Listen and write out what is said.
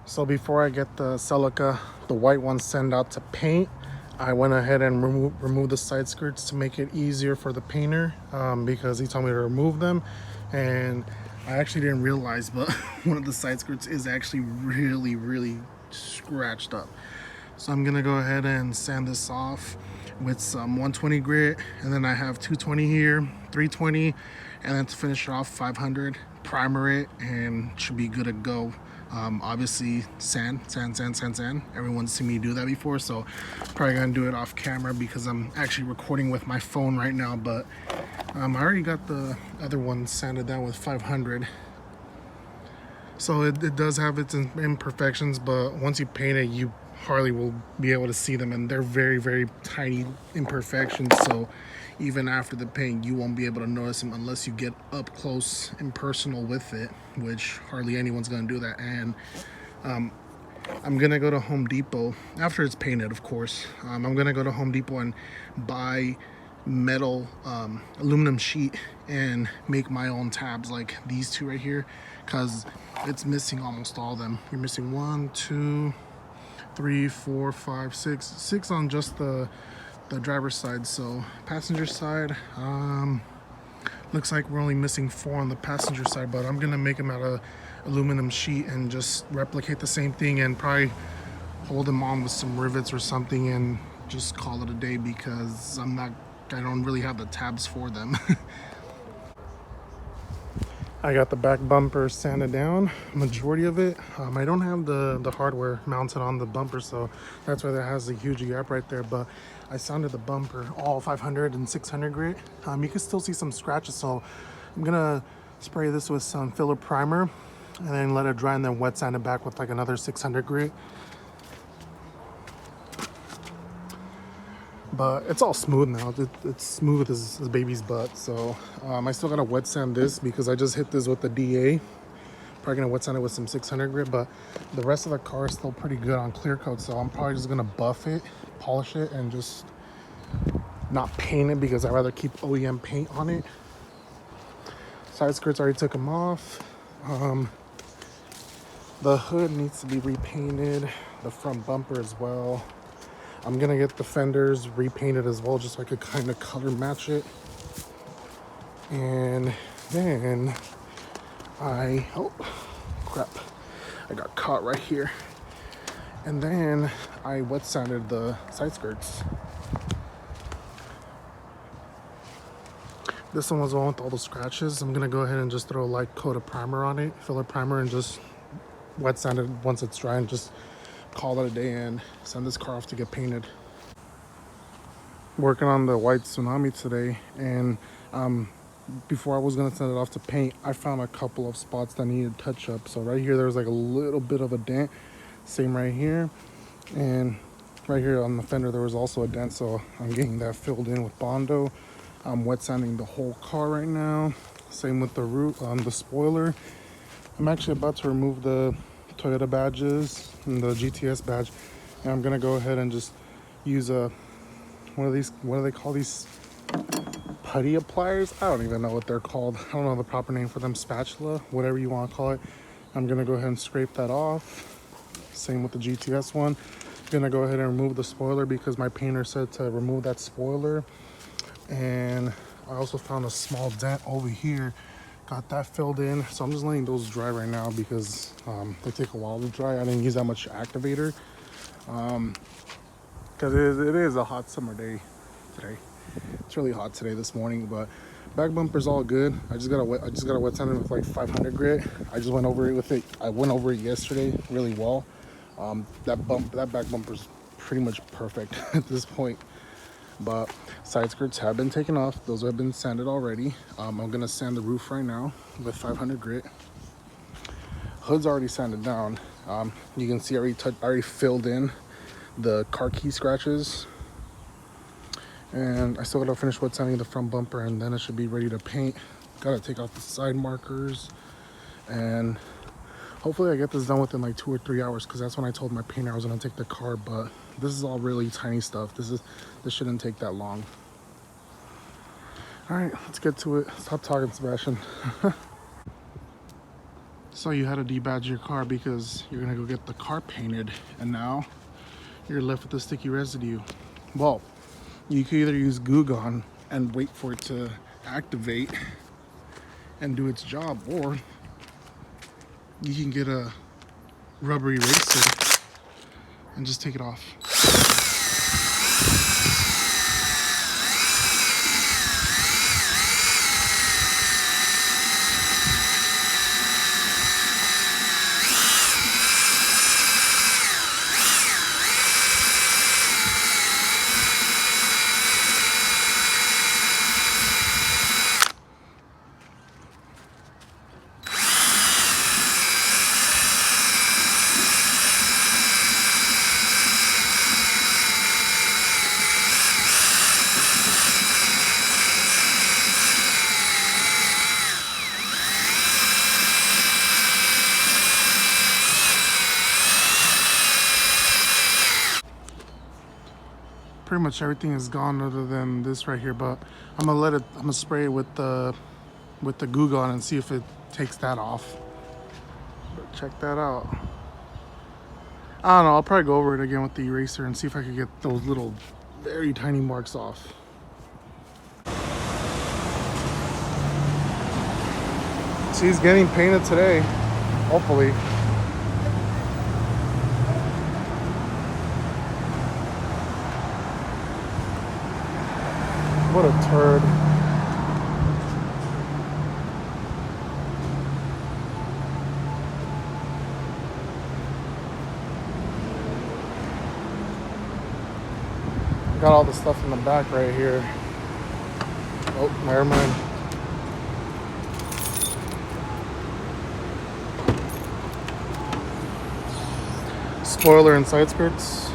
So before I get the Celica, the white one, sent out to paint, I went ahead and remove the side skirts to make it easier for the painter because he told me to remove them. And I actually didn't realize, but one of the side skirts is actually really scratched up. So I'm gonna go ahead and sand this off with some 120 grit, and then I have 220 here, 320, and then to finish it off 500, primer it, and should be good to go. Obviously sand. Everyone's seen me do that before, so probably gonna do it off camera because I'm actually recording with my phone right now, but I already got the other one sanded down with 500. So it does have its imperfections, but once you paint it, you hardly will be able to see them, and they're very tiny imperfections. So even after the paint, you won't be able to notice them unless you get up close and personal with it, which hardly anyone's gonna do that. And I'm gonna go to Home Depot after it's painted, of course. I'm gonna go to Home Depot and buy metal aluminum sheet and make my own tabs like these two right here, because it's missing almost all of them. You're missing 1, 2, 3, 4, 5, 6 on just the driver's side. So passenger side, looks like we're only missing 4 on the passenger side, but I'm gonna make them out of aluminum sheet and just replicate the same thing and probably hold them on with some rivets or something and just call it a day because I don't really have the tabs for them. I got the back bumper sanded down, majority of it. I don't have the hardware mounted on the bumper, so that's why there has a huge gap right there. But I sanded the bumper all 500 and 600 grit. You can still see some scratches, so I'm gonna spray this with some filler primer and then let it dry and then wet sand it back with like another 600 grit. But it's all smooth now. It's smooth as baby's butt. So I still gotta wet sand this because I just hit this with the DA. Probably gonna wet sand it with some 600 grit, but the rest of the car is still pretty good on clear coat. So I'm probably just gonna buff it, polish it, and just not paint it because I'd rather keep OEM paint on it. Side skirts, already took them off. The hood needs to be repainted. The front bumper as well. I'm gonna get the fenders repainted as well, just so I could kind of color match it. And then oh crap, I got caught right here. And then I wet sanded the side skirts. This one was the one with all the scratches. I'm gonna go ahead and just throw a light coat of primer on it, filler primer, and just wet sand it once it's dry and just call it a day and send this car off to get painted. Working on the white Tsunami today, and before I was gonna send it off to paint, I found a couple of spots that needed touch up. So right here there was like a little bit of a dent, same right here, and right here on the fender there was also a dent, so I'm getting that filled in with Bondo. I'm wet sanding the whole car right now, same with the roof, the spoiler. I'm actually about to remove the Toyota badges and the GTS badge, and I'm gonna go ahead and just use one of these, what do they call these, putty appliers? I don't even know what they're called. I don't know the proper name for them, spatula, whatever you want to call it. I'm gonna go ahead and scrape that off. Same with the GTS one. I'm gonna go ahead and remove the spoiler because my painter said to remove that spoiler. And I also found a small dent over here. Got that filled in, so I'm just letting those dry right now because they take a while to dry. I didn't use that much activator because it is a hot summer day today. It's really hot today this morning, but back bumper's all good. I just got a wet sand it with like 500 grit. I just went over it with it. I went over it yesterday really well. That back bumper's pretty much perfect at this point. But side skirts have been taken off. Those have been sanded already. I'm gonna sand the roof right now with 500 grit. Hood's already sanded down. You can see I already filled in the car key scratches. And I still gotta finish wet sanding the front bumper, and then it should be ready to paint. Gotta take off the side markers, and hopefully I get this done within like 2 or 3 hours, because that's when I told my painter I was gonna take the car. But this is all really tiny stuff. This shouldn't take that long. All right, let's get to it. Stop talking, Sebastian. So you had to debadge your car because you're gonna go get the car painted, and now you're left with the sticky residue. Well, you could either use Goo Gone and wait for it to activate and do its job, or you can get a rubber eraser and just take it off. Pretty much everything is gone other than this right here, but I'm gonna spray it with the Goo Gone and see if it takes that off. But check that out. I don't know, I'll probably go over it again with the eraser and see if I can get those little very tiny marks off. She's getting painted today, hopefully. What a turd. Got all the stuff in the back right here. Oh, never mind. Spoiler and side skirts.